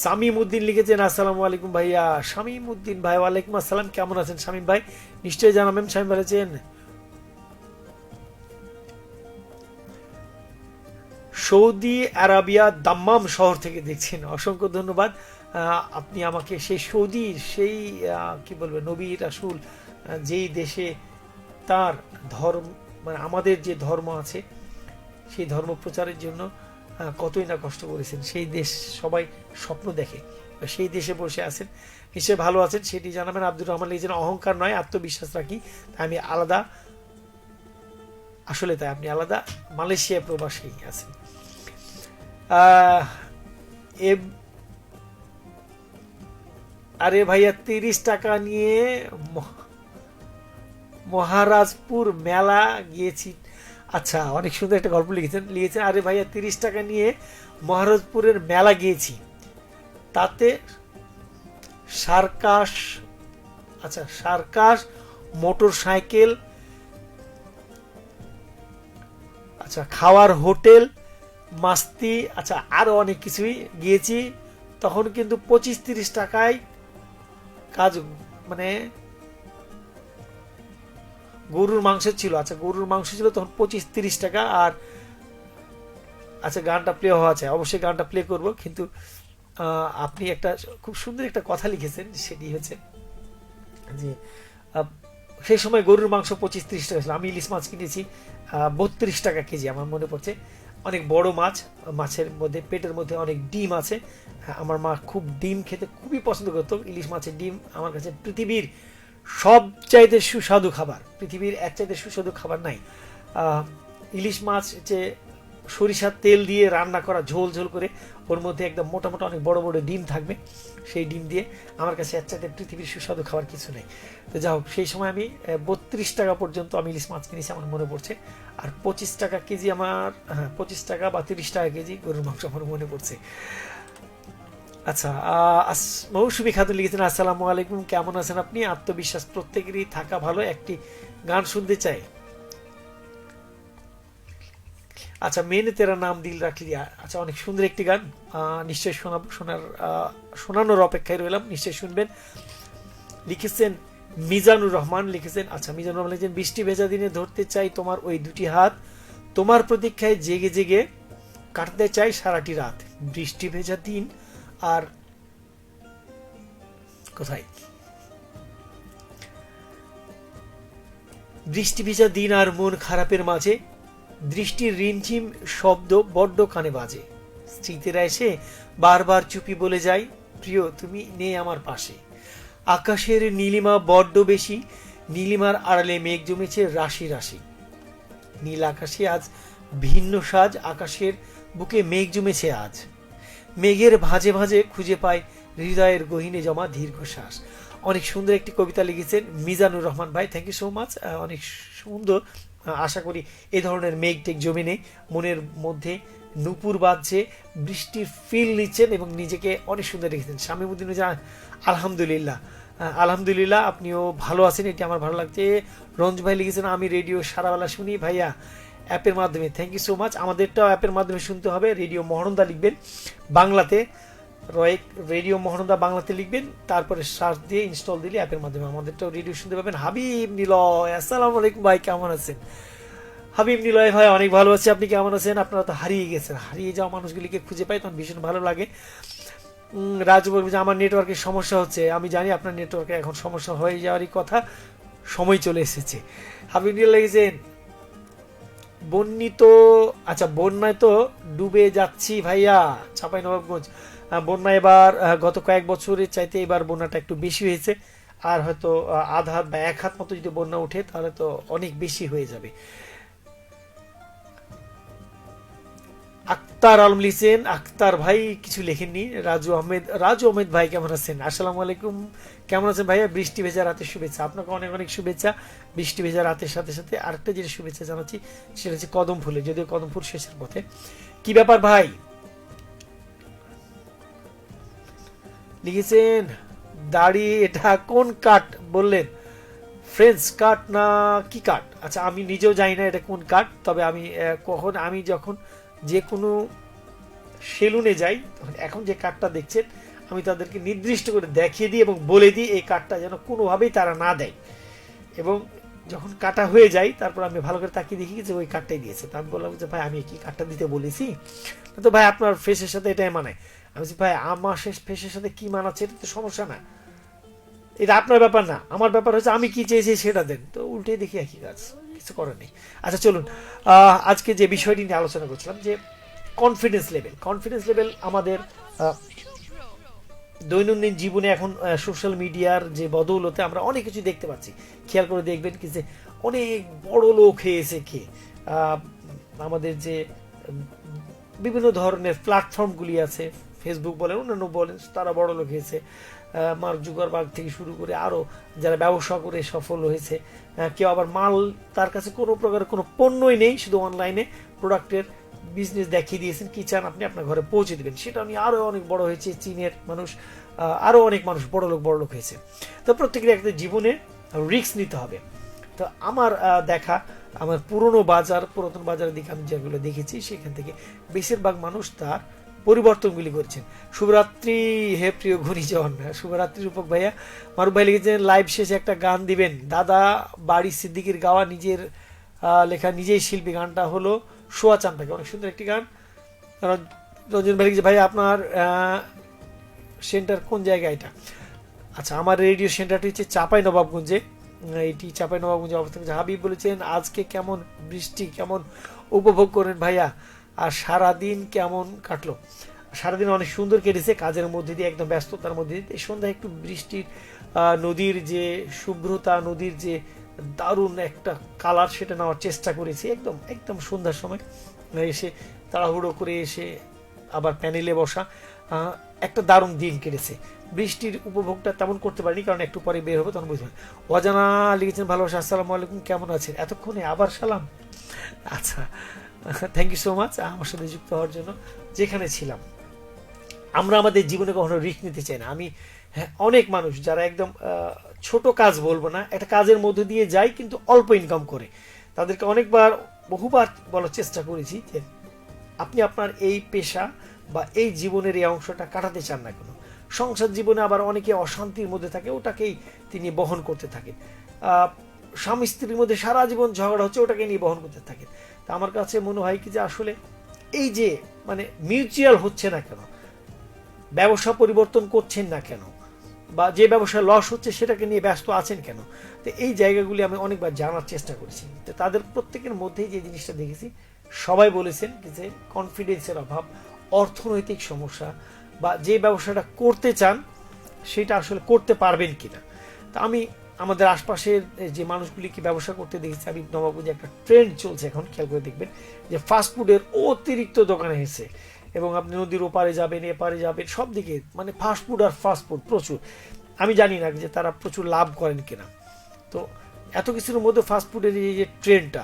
শামীম উদ্দিন লিখেছেন আসসালামু আলাইকুম ভাইয়া। শামীম উদ্দিন ভাই ওয়ালাইকুম আসসালাম, কেমন আছেন শামীম ভাই? নিশ্চয়ই জানাবেন শামীম ভাই আছেন। সৌদি আরাবিয়া দাম্মাম শহর থেকে দেখছেন, অসংখ্য ধন্যবাদ। আপনি আমাকে সেই সৌদির সেই কি বলবে নবী রাসূল যেই দেশে তার ধর্ম মানে আমাদের যে ধর্ম আছে সেই ধর্ম প্রচারের জন্য কতই না কষ্ট করেছেন, সেই দেশ সবাই স্বপ্ন দেখে, সেই দেশে বসে আছেন, নিশ্চয়ই ভালো আছেন সেটি জানাবেন। আব্দুর রহমান লিখেছেন অহংকার নয় আত্মবিশ্বাস রাখি, তাই আমি আলাদা, আসলে তাই আপনি আলাদা, মালয়েশিয়া প্রবাসী আছেন। আরে ভাইয়া 30 টাকা নিয়ে মহারাজপুর মেলা গিয়েছি। আচ্ছা অনেক সুন্দর একটা গল্প লিখেছেন আরে ভাইয়া 30 টাকা নিয়ে মহারাজপুরের মেলা গিয়েছি, তাতে সার্কাস মোটর সাইকেল, আচ্ছা খাওয়ার হোটেল, মাস্তি, আচ্ছা আরো অনেক কিছুই গিয়েছি। তখন কিন্তু 25-30 টাকায় কাজ, মানে গরুর মাংস ছিল, আচ্ছা গরুর মাংস ছিল তখন 25-30 টাকা। আর আচ্ছা গানটা প্লে হওয়া চাই, অবশ্যই গানটা প্লে করব, কিন্তু আপনি একটা খুব সুন্দর একটা কথা লিখেছেন, সেটি হচ্ছে যে সেই সময় গরুর মাংস 25-30 টাকা ছিল, আমি ইলিশ মাছ কিনেছি 32 টাকা কেজি, আমার মনে পড়ছে। অনেক বড় মাছ, মাছের মধ্যে পেটের মধ্যে অনেক ডিম আছে। আমার মা খুব ডিম খেতে খুবই পছন্দ করতো, ইলিশ মাছের ডিম আমার কাছে পৃথিবীর সবচাইতে সুস্বাদু খাবার, পৃথিবীর এক চাইতে সুস্বাদু খাবার নাই। ইলিশ মাছ যে সরিষার তেল দিয়ে রান্না করা, ঝোল ঝোল করে, ওর মধ্যে একদম মোটা মোটা অনেক বড় বড় ডিম থাকবে। সেই ডিম দিয়ে আমার কাছে এর চাইতে পৃথিবীর সুস্বাদু খাবার কিছু নেই। তো যা হোক, সেই সময় আমি 32 টাকা পর্যন্ত আমি ইলিশ মাছ কিনেছি আমার মনে পড়ছে। আর 25 টাকা কেজি আমার, 25 টাকা বা 30 টাকা কেজি গরুর মাংস আমার মনে পড়ছে। আচ্ছা, মৌসুমী খাতুন লিখেছেন, আসসালামু আলাইকুম, কেমন আছেন আপনি? আত্মবিশ্বাস প্রত্যেকেরই থাকা ভালো, একটি গান শুনতে চাই। আচ্ছা, মেনে তেরা নাম দিল রাখলি, আচ্ছা অনেক সুন্দর একটি গান, নিশ্চয়ই শোনাবো, শোনানোর অপেক্ষায় রইলাম, নিশ্চয়ই শুনবেন। লিখেছেন মিজানুর রহমান, লিখেছেন, আচ্ছা মিজানুর রহমান লিখেছেন, বৃষ্টি ভেজা দিনে ধরতে চাই তোমার ওই দুটি হাত, তোমার প্রতীক্ষায় জেগে জেগে কাটতে চাই সারাটি রাত। বৃষ্টি ভেজা দিন আর কোথায়, বৃষ্টি ভেজা দিন আর মন খারাপের মাঝে, দৃষ্টির রিমঝিম শব্দ বড্ড কানে বাজে, স্মৃতিরা এসে বারবার চুপি বলে যায়, প্রিয় তুমি নেই আমার পাশে। আকাশের নীলিমা বড্ড বেশি, নীলিমার আড়ালে মেঘ জমেছে রাশি রাশি, নীল আকাশে আজ ভিন্ন সাজ, আকাশের বুকে মেঘ জমেছে আজ, মেঘের ভাঁজে ভাঁজে খুঁজে পায় হৃদয়ের গহীনে জমা দীর্ঘশ্বাস। অনেক সুন্দর একটি কবিতা লিখেছেন মিজানুর রহমান ভাই, থ্যাংক ইউ সো মাচ, অনেক সুন্দর। আশা করি এই ধরনের মেঘ টেক জমিনে মনের মধ্যে নুপুর বাজছে, বৃষ্টির ফিল নিচ্ছেন এবং নিজেকে অনেক সুন্দর রেখেছেন। শামীমুদ্দিন আলহামদুলিল্লাহ, আলহামদুলিল্লাহ আপনিও ভালো আছেন, এটি আমার ভালো লাগছে। রঞ্জ ভাই লিখেছেন, আমি রেডিও সারাবেলা শুনি ভাইয়া অ্যাপের মাধ্যমে, থ্যাংক ইউ সো মাচ। আমাদেরটাও অ্যাপের মাধ্যমে শুনতে হবে, রেডিও মহানন্দা লিখবেন বাংলাতে, রেডিও মহানন্দা বাংলাতে লিখবেন, তারপরে সার্চ দিয়ে ইনস্টল দিলে অ্যাপের মাধ্যমে আমাদেরটাও রেডিও শুনতে পাবেন। হাবিব নিলয়, আসসালামু আলাইকুম ভাই, কেমন আছেন? হাবিব নিলয় ভাই অনেক ভালো আছে, আপনি কেমন আছেন? আপনারা তো হারিয়ে গেছেন, হারিয়ে যাওয়া মানুষগুলিকে খুঁজে পাই তখন ভীষণ ভালো লাগে। রাজু বলবে যে আমার নেটওয়ার্কের সমস্যা হচ্ছে, আমি জানি আপনার নেটওয়ার্কে এখন সমস্যা হয়ে যাওয়ারই কথা, সময় চলে এসেছে। হাবিব নিলয় লিখেছেন, বন্যিত, আচ্ছা বন্যায় তো ডুবে যাচ্ছি ভাইয়া, চাঁপাইনবাবগঞ্জ। বন্যা এবার গত কয়েক বছরের চাইতে এবার বন্যাটা একটু বেশি হয়েছে, আর হয়তো আধা হাত বা এক হাত মতো যদি বন্যা ওঠে তাহলে তো অনেক বেশি হয়ে যাবে। আক্তার আলম লিখেছেন, আক্তার ভাই কিছু লেখেননি। রাজু আহমেদ ভাই কেমন আছেন? আসসালামু আলাইকুম, কেমন আছেন ভাইয়া? বৃষ্টি ভেজা রাতের শুভেচ্ছা, আপনাকে অনেক অনেক শুভেচ্ছা। বৃষ্টি ভেজা রাতের সাথে সাথে আরেকটা যেটা শুভেচ্ছা জানাচ্ছি সেটা হচ্ছে কদম ফুলে, যদিও কদম ফুল শেষের পথে। কি ব্যাপার ভাই লিখেছেন, দাড়ি এটা কোন কাট বললেন? ফ্রেঞ্চ কাট না কি কাট? আচ্ছা আমি নিজেও জানি না এটা কোন কাট, তবে আমি যখন যে কোনো সেলুনে যাই তখন এখন যে কার্ডটা দেখছেন আমি তাদেরকে নির্দিষ্ট করে দেখিয়ে দিই এবং বলে দিই এই কার্ডটা যেন কোনোভাবেই তারা না দেয়, এবং যখন কাটা হয়ে যায় তারপর আমি ভালো করে তাকিয়ে দেখি যে ওই কার্ডটাই দিয়েছে। তো আমি বললাম যে ভাই আমি কি কার্ডটা দিতে বলেছি? তো ভাই আপনার ফেসের সাথে এটাই মানায়। আমি বলছি ভাই আমার ফেসের সাথে কি মানাচ্ছে এটা তো সমস্যা না, এটা আপনার ব্যাপার না, আমার ব্যাপার হচ্ছে আমি কি চেয়েছি সেটা দেন। তো উল্টে দেখি একই কাজ, কিছু করার নেই। আচ্ছা চলুন, আজকে যে বিষয়টি নিয়ে আলোচনা করছিলাম যে কনফিডেন্স লেভেল আমাদের দৈনন্দিন জীবনে এখন সোশ্যাল মিডিয়ার যে বদৌলতে আমরা অনেক কিছু দেখতে পাচ্ছি। খেয়াল করে দেখবেন কি যে অনেক বড় লোক হয়েছে কে, আমাদের যে বিভিন্ন ধরনের প্ল্যাটফর্মগুলি আছে, ফেসবুক বলেন অন্যান্য বলেন, তারা বড় লোক হয়েছে। মার্ক জুকারবার্গ থেকে শুরু করে আরও যারা ব্যবসা করে সফল হয়েছে, কেউ আবার মাল তার কাছে কোনো প্রকার কোনো পণ্যই নেই, শুধু অনলাইনে প্রোডাক্টের বিজনেস দেখিয়ে দিয়েছেন, কি চান আপনি আপনার ঘরে পৌঁছে দেবেন, সেটা নিয়ে আরও অনেক বড় হয়েছে। চীনের মানুষ, আরও অনেক মানুষ বড় লোক হয়েছে। তো প্রত্যেকের একটা জীবনে রিস্ক নিতে হবে। তো আমার দেখা, আমার পুরাতন বাজারের দিকে আমি যেগুলো দেখেছি সেখান থেকে বেশিরভাগ মানুষ তার পরিবর্তনগুলি করছেন। শুভরাত্রি হে প্রিয় ঘনিজন, শুভরাত্রি রূপক ভাইয়া। মারুফ ভাই লিখেছেন, লাইভ শেষে একটা গান দিবেন। দাদা বাড়ি সিদ্দিকির গাওয়া, নিজের লেখা, নিজেই শিল্পী, গানটা হলো সোয়া চান পাখি, অনেক সুন্দর একটি গান। রঞ্জন ভাই লিখেছে, ভাই আপনার সেন্টার কোন জায়গায় এটা? আচ্ছা আমার রেডিও সেন্টারটি হচ্ছে চাঁপাইনবাবগঞ্জে, এটি চাঁপাইনবাবগঞ্জে অবস্থান করছে। হাবিব বলেছেন, আজকে কেমন বৃষ্টি কেমন উপভোগ করেন ভাইয়া, আর সারাদিন কেমন কাটলো? সারাদিন অনেক সুন্দর কেটেছে, কাজের মধ্যে দিয়ে, একদম ব্যস্ততার মধ্যে দিয়ে। এই সন্ধ্যায় একটু বৃষ্টির, নদীর যে শুভ্রতা, নদীর যে দারুণ একটা কালার, সেটা নেওয়ার চেষ্টা করেছি একদম একদম সন্ধ্যার সময় এসে, তাড়াহুড়ো করে এসে আবার প্যানেলে বসা, একটা দারুণ দিন কেটেছে। বৃষ্টির উপভোগটা তেমন করতে পারিনি, কারণ একটু পরে বের হবে তখন বুঝবেন। অজানা লিখেছেন ভালোবাসা, আসসালামু আলাইকুম, কেমন আছেন? এতক্ষণে আবার সালাম। আচ্ছা, থ্যাংক ইউ সো মাচ আমার সাথে যুক্ত হওয়ার জন্য। যেখানে ছিলাম, আমরা আমাদের জীবনে কখনো রিস্ক নিতে চাই না। আমি অনেক মানুষ যারা একদম ছোট কাজ বলবো না, একটা কাজের মধ্যে দিয়ে যায় কিন্তু অল্প ইনকাম করে, তাদেরকে অনেকবার বহুবার বলার চেষ্টা করেছি যে আপনি আপনার এই পেশা বা এই জীবনের এই অংশটা কাটাতে চান না কেন? সংসার জীবনে আবার অনেকে অশান্তির মধ্যে থাকে, ওটাকেই তিনি বহন করতে থাকেন। স্বামী স্ত্রীর মধ্যে সারা জীবন ঝগড়া হচ্ছে, ওটাকে নিয়ে বহন করতে থাকেন। তা আমার কাছে মনে হয় কি যে আসলে এই যে মানে মিউচুয়াল হচ্ছে না কেন, ব্যবসা পরিবর্তন করছেন না কেন, বা যে ব্যবসায় লস হচ্ছে সেটাকে নিয়ে ব্যস্ত আছেন কেন? তো এই জায়গাগুলি আমি অনেকবার জানার চেষ্টা করেছি। তো তাদের প্রত্যেকের মধ্যেই যে জিনিসটা দেখেছি, সবাই বলেছেন যে কনফিডেন্সের অভাব, অর্থনৈতিক সমস্যা, বা যে ব্যবসাটা করতে চান সেটা আসলে করতে পারবেন কিনা। তা আমি আমাদের আশপাশের যে মানুষগুলি কি ব্যবসা করতে দেখেছি, আমি নবাবগঞ্জে একটা ট্রেন্ড চলছে এখন, খেয়াল করে দেখবেন যে ফাস্টফুডের অতিরিক্ত দোকান হয়েছে, এবং আপনি নদীর ওপারে যাবেন, এপারে যাবেন, সব দিকে মানে ফাস্টফুড আর ফাস্টফুড প্রচুর। আমি জানি না যে তারা প্রচুর লাভ করেন কিনা। তো এত কিছুর মধ্যে ফাস্টফুডের এই যে ট্রেন্ডটা,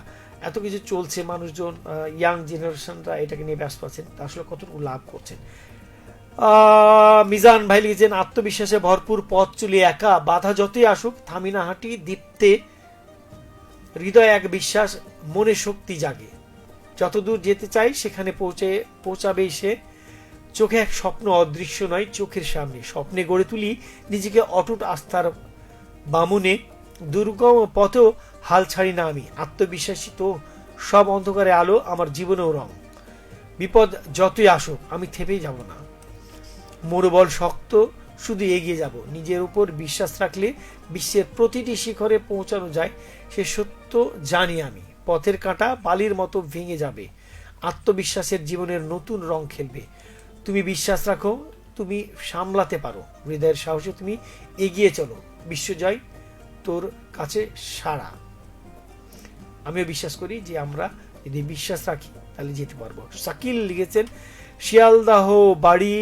এত কিছু চলছে, মানুষজন ইয়াং জেনারেশনরা এটাকে নিয়ে ব্যস্ত আছেন, তা আসলে কতটুকু লাভ করছেন? মিজান ভাই লিখেছেন, আত্মবিশ্বাসে ভরপুর, পথ চলি একা, বাধা যতই আসুক থামি না হাঁটি, দীপ্তে হৃদয় এক বিশ্বাস, মনে শক্তি জাগে, যতদূর যেতে চাই সেখানে পৌঁছাবেই সে, চোখে এক স্বপ্ন অদৃশ্য নয়, চোখের সামনে স্বপ্নে গড়ে তুলি নিজেকে অটুট আস্থার বামুনে, দুর্গম পথেও হাল ছাড়ি না আমি, আত্মবিশ্বাসী তো সব অন্ধকারে আলো, আমার জীবনেও রং, বিপদ যতই আসুক আমি থেমেই যাব না, মনোবল শক্ত, শুধু এগিয়ে যাব, নিজের উপর বিশ্বাস রাখলে বিশ্বের প্রতিটি শিখরে পৌঁছানো যায়, সে সত্য জানি আমি, পথের কাঁটা বালির মতো ভেঙে যাবে, আত্মবিশ্বাসের জীবনের নতুন রং খেলবে, তুমি বিশ্বাস রাখো, তুমি সামলাতে পারো, হৃদয়ের সাহসে তুমি এগিয়ে চলো, বিশ্বজয় তোর কাছে সারা। আমিও বিশ্বাস করি যে আমরা যদি বিশ্বাস রাখি তাহলে যেতে পারবো। শাকিল লিখেছেন, শিয়ালদাহ বাড়ি,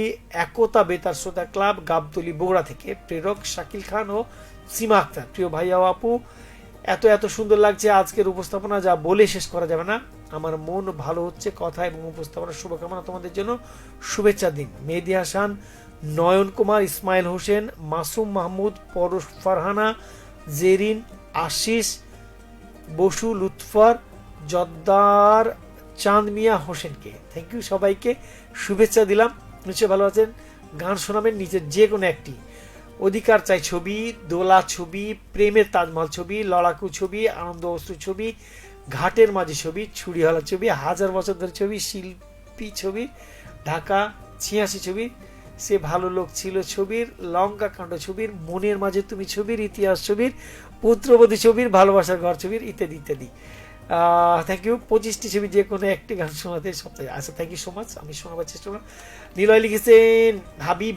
একতা বেতার শ্রোতা ক্লাব, গাবতলী বগুড়া থেকে, প্রেরক শাকিল খান ও সীমা আক্তার। প্রিয় ভাইয়া ও আপু, এত এত সুন্দর লাগছে আজকের উপস্থাপনা, যা বলে শেষ করা যাবে না। আমার মন ভালো হচ্ছে কথা এবং উপস্থাপনার শুভকামনা তোমাদের জন্য, শুভেচ্ছা দিন। মেহেদি হাসান, নয়ন কুমার, ইসমাইল হোসেন, মাসুম মাহমুদ, পরশ, ফারহানা, জেরিন, আশিস, বসু, লুৎফর, জদ্দার, চাঁদ মিয়া হোসেনকে থ্যাংক ইউ, সবাইকে শুভেচ্ছা দিলাম। নিশ্চয়ই ভালো আছেন। গান শোনাবেন নিজের যে কোনো একটি, অধিকার চাই ছবি, দোলা ছবি, প্রেমের তাজমহল ছবি, লড়াকু ছবি, আনন্দ অশ্রু ছবি, ঘাটের মাঝে ছবি, ছুরিহলা ছবি, হাজার বছর ধরে ছবি, শিল্পী ছবি, ঢাকা ৮৬ ছবি, সে ভালো লোক ছিল ছবির, লঙ্কা কাণ্ড ছবির, মনের মাঝে তুমি ছবির, ইতিহাস ছবির, পুত্রবধূ ছবির, ভালোবাসার ঘর ছবির, ইত্যাদি ইত্যাদি। Thank you. 25টি ছবি যে কোনো একটি গান শোনাতে সপ্তাহে। আচ্ছা, থ্যাংক ইউ সো মাচ, আমি শোনাবার চেষ্টা করলাম। নিলয় লিখেছেন, হাবিব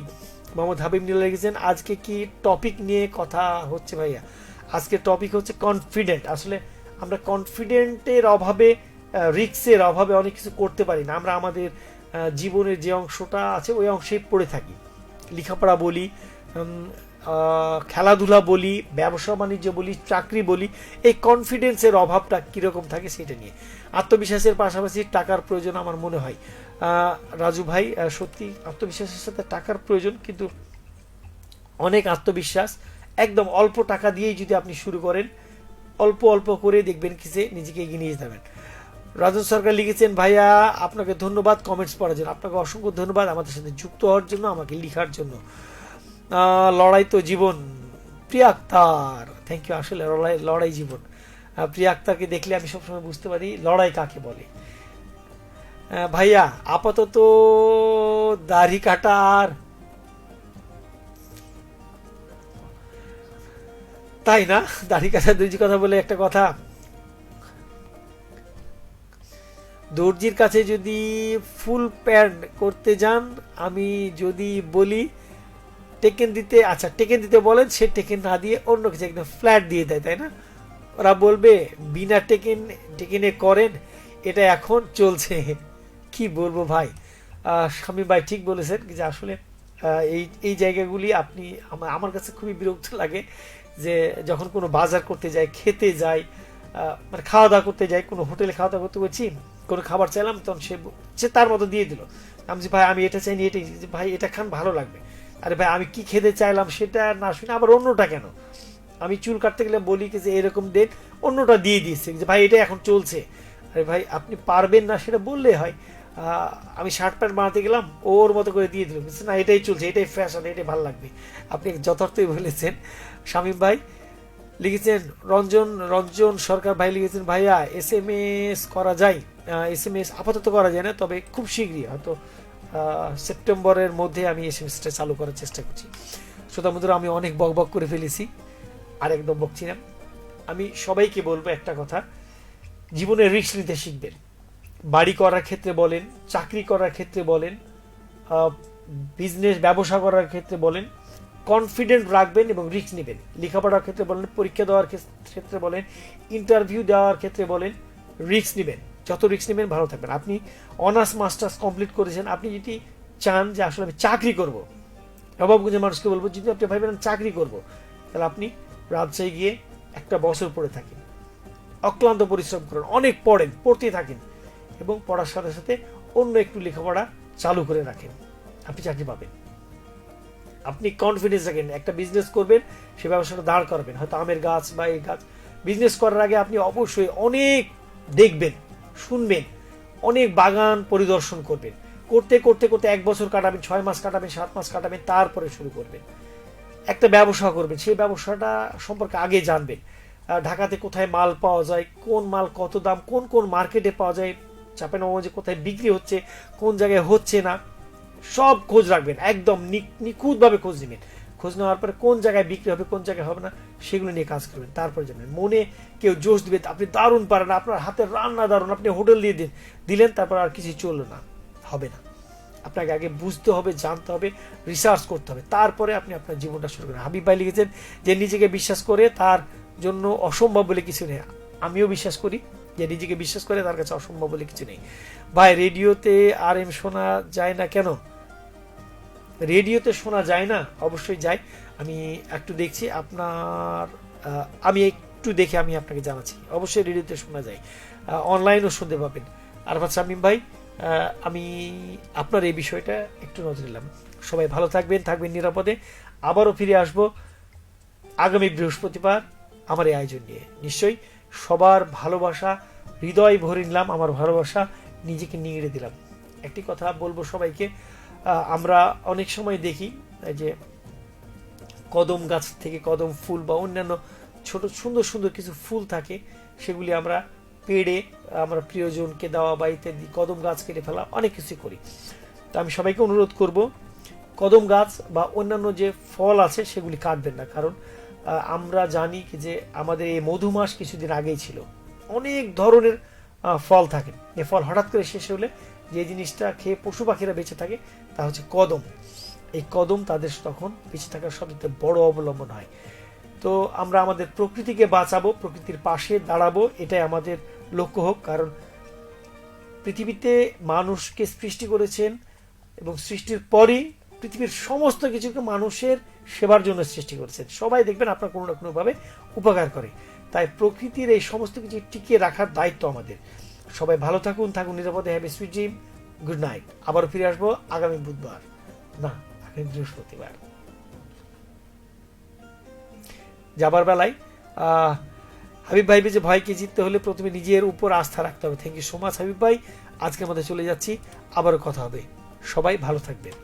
মোহাম্মদ হাবিব নিলয় লিখেছেন, আজকে কি টপিক নিয়ে কথা হচ্ছে ভাইয়া? আজকে টপিক হচ্ছে কনফিডেন্ট। আসলে আমরা কনফিডেন্টের অভাবে, রিস্কের অভাবে অনেক কিছু করতে পারি না। আমরা আমাদের জীবনের যে অংশটা আছে ওই অংশেই পড়ে থাকি। লেখাপড়া বলি, খেলাধুলা বলি, ব্যবসা বাণিজ্য বলি, চাকরি বলি, এই কনফিডেন্সের অভাবটা কীরকম থাকে সেটা নিয়ে। আত্মবিশ্বাসের পাশাপাশি টাকার প্রয়োজন আমার মনে হয়। রাজু ভাই, সত্যি আত্মবিশ্বাসের সাথে টাকার প্রয়োজন, কিন্তু অনেক আত্মবিশ্বাস একদম অল্প টাকা দিয়েই যদি আপনি শুরু করেন, অল্প অল্প করে দেখবেন কি যে নিজেকে এগিয়ে নিয়ে যাবেন। রাজন সরকার লিখেছেন, ভাইয়া আপনাকে ধন্যবাদ কমেন্টস পড়ার জন্য, আপনাকে অসংখ্য ধন্যবাদ আমাদের সাথে যুক্ত হওয়ার জন্য, আমাকে লিখার জন্য। লড়াই তো জীবন, প্রিয়া আক্তার, থ্যাংক ইউ। আসলে লড়াই জীবন। প্রিয়া আক্তারকে দেখলে আমি সবসময় বুঝতে পারি লড়াই কাকে বলে। ভাইয়া আপাতত দাড়ি কাটার, তাই না? দাড়ি কাটার দর্জির কথা বলে একটা কথা, দর্জির কাছে যদি ফুল প্যান্ট করতে যান, আমি যদি বলি টেকেন দিতে, আচ্ছা টেকেন দিতে বলেন, সে টেকেন না দিয়ে অন্য কিছু একদম ফ্ল্যাট দিয়ে দেয়, তাই না? ওরা বলবে বিনা টেকেনে করেন, এটা এখন চলছে। কি বলবো ভাই, স্বামী ভাই ঠিক বলেছেন যে আসলে এই জায়গাগুলি আপনি আমার কাছে খুবই বিরক্ত লাগে যে যখন কোনো বাজার করতে যাই, খেতে যাই, মানে খাওয়া দাওয়া করতে যাই, কোনো হোটেলে খাওয়া দাওয়া করতে বলছি, কোনো খাবার চাইলাম, তখন সে তার মতো দিয়ে দিল। আমি যে ভাই আমি এটা চাইনি, এটাই ভাই এটা খান ভালো লাগবে। আরে ভাই আমি কি খেতে চাইলাম সেটা না শুনে আবার অন্যটা কেন? আমি চুল কাটতে গেলে বলি কি যে এরকম দেন, অন্যটা দিয়ে দিয়েছে যে ভাই এটা এখন চলছে। আরে ভাই আপনি পারবেন না সেটা বললে হয়। আমি শার্ট প্যান্ট বানাতে গেলাম, ওর মতো করে দিয়ে দিল, না এটাই চলছে, এটাই ফ্যাশন, এটাই ভালো লাগবে। আপনি যথার্থই বলেছেন। শামীম ভাই লিখেছেন, রঞ্জন সরকার ভাই লিখেছেন, ভাইয়া SMS করা যায়? SMS আপাতত করা যায় না, তবে খুব শীঘ্রই হয়তো সেপ্টেম্বরের মধ্যে আমি SMSটা চালু করার চেষ্টা করছি। শ্রোতা বন্ধুরা, আমি অনেক বকবক করে ফেলেছি, আর একদম বকছি না। আমি সবাইকে বলবো একটা কথা, জীবনে রিস্ক নিতে শিখবেন। বাড়ি করার ক্ষেত্রে বলেন, চাকরি করার ক্ষেত্রে বলেন, বিজনেস ব্যবসা করার ক্ষেত্রে বলেন, কনফিডেন্ট রাখবেন এবং রিস্ক নেবেন। লেখাপড়ার ক্ষেত্রে বলেন, পরীক্ষা দেওয়ার ক্ষেত্রে বলেন, ইন্টারভিউ দেওয়ার ক্ষেত্রে বলেন, রিস্ক নেবেন। যত রিস্ক নেবেন ভালো থাকবেন। আপনি অনার্স মাস্টার্স কমপ্লিট করেছেন, আপনি যদি চান যে আসলে আমি চাকরি করবো, নবাবগঞ্জের মানুষকে বলবো, যদি আপনি ভাবেন চাকরি করব, তাহলে আপনি রাজশাহী গিয়ে একটা বছর পড়ে থাকেন, অক্লান্ত পরিশ্রম করেন, অনেক পড়েন, পড়তে থাকেন, এবং পড়ার সাথে সাথে অন্য একটু লেখাপড়া চালু করে রাখেন, আপনি চাকরি পাবেন। আপনি কনফিডেন্স রাখেন, একটা বিজনেস করবেন, সে ব্যবসাটা দাঁড় করবেন, হয়তো আমের গাছ বা এই গাছ। বিজনেস করার আগে আপনি অবশ্যই অনেক দেখবেন, শুনবেন, অনেক বাগান পরিদর্শন করবেন। করতে করতে করতে 1 বছর কাটাবেন, 6 মাস কাটাবেন, 7 মাস কাটাবেন, তারপরে শুরু করবেন। একটা ব্যবসা করবেন, সেই ব্যবসাটা সম্পর্কে আগে জানবেন। ঢাকাতে কোথায় মাল পাওয়া যায়, কোন মাল কত দাম, কোন কোন মার্কেটে পাওয়া যায়, চাঁপাইনবাবগঞ্জে কোথায় বিক্রি হচ্ছে, কোন জায়গায় হচ্ছে না, সব খোঁজ রাখবেন। একদম নিখুঁতভাবে খোঁজ নেবেন। খোঁজ নেওয়ার পরে কোন জায়গায় বিক্রি হবে, কোন জায়গায় হবে না, সেগুলো নিয়ে কাজ করবেন। তারপরে জানবেন, মনে কেউ জোশ দিবে, আপনি দারুণ পারেন, আপনার হাতের রান্না দারুণ, আপনি হোটেল দিয়ে দিলেন, তারপর আর কিছু চললো না, হবে না। আপনাকে আগে বুঝতে হবে, জানতে হবে, রিসার্চ করতে হবে, তারপরে আপনি আপনার জীবনটা শুরু করেন। হাবিব ভাই লিখেছেন যে নিজেকে বিশ্বাস করে তার জন্য অসম্ভব বলে কিছু নেই। আমিও বিশ্বাস করি যে নিজেকে বিশ্বাস করে তার কাছে অসম্ভব বলে কিছু নেই। ভাই রেডিওতে RM শোনা যায় না কেন? রেডিওতে শোনা যায় না? অবশ্যই যায়। আমি একটু দেখছি আপনার, আমি একটু দেখে আমি আপনাকে জানাচ্ছি। অবশ্যই রেডিওতে শোনা যায়, অনলাইনও শুনতে পাবেন। আর শামীম ভাই, আমি আপনার এই বিষয়টা একটু নজর দিলাম। সবাই ভালো থাকবেন, থাকবেন নিরাপদে। আবারও ফিরে আসবো আগামী বৃহস্পতিবার আমার এই আয়োজন নিয়ে। নিশ্চয়ই সবার ভালোবাসা হৃদয় ভরে নিলাম, আমার ভালোবাসা নিজেকে নিংড়ে দিলাম। একটি কথা বলবো সবাইকে, আমরা অনেক সময় দেখি যে কদম গাছ থেকে কদম ফুল বা অন্যান্য ছোট সুন্দর সুন্দর কিছু ফুল থাকে, সেগুলি আমরা পেড়ে আমরা প্রিয়জনকে দেওয়া বা ইত্যাদি, কদম গাছ কেটে ফেলা, অনেক কিছু করি। তো আমি সবাইকে অনুরোধ করব, কদম গাছ বা অন্যান্য যে ফল আছে সেগুলি কাটবেন না। কারণ আমরা জানি যে আমাদের এই মধুমাস কিছুদিন আগেই ছিল, অনেক ধরনের ফল থাকে। এই ফল হঠাৎ করে শেষ হলে যে জিনিসটা খেয়ে পশু পাখিরা বেঁচে থাকে তা হচ্ছে কদম। এই কদম তাদের তখন বেঁচে থাকার সবচেয়ে বড় অবলম্বন হয়। তো আমরা আমাদের প্রকৃতিকে বাঁচাবো, প্রকৃতির পাশে দাঁড়াবো, এটাই আমাদের লক্ষ্য হোক। কারণ পৃথিবীতে মানুষকে সৃষ্টি করেছেন এবং সৃষ্টির পরই পৃথিবীর সমস্ত কিছুকে মানুষের সেবার জন্য সৃষ্টি করেছেন। সবাই দেখবেন আপনার কোনো না কোনোভাবে উপকার করে। তাই প্রকৃতির এই সমস্ত কিছু টিকিয়ে রাখার দায়িত্ব আমাদের। সবাই ভালো থাকুন, থাকুন নিরাপদে। Have a sweet dream, good night. আবারও ফিরে আসবো আগামী বুধবার, না আগামী বৃহস্পতিবার। যাবার বেলায় হাবিব ভাই যে ভয়কে জিততে হলে প্রথমে নিজের উপর আস্থা রাখতে হবে। Thank you so much Habib ভাই। আজকে আমাদের চলে যাচ্ছি, আবারও কথা হবে। সবাই ভালো থাকবেন।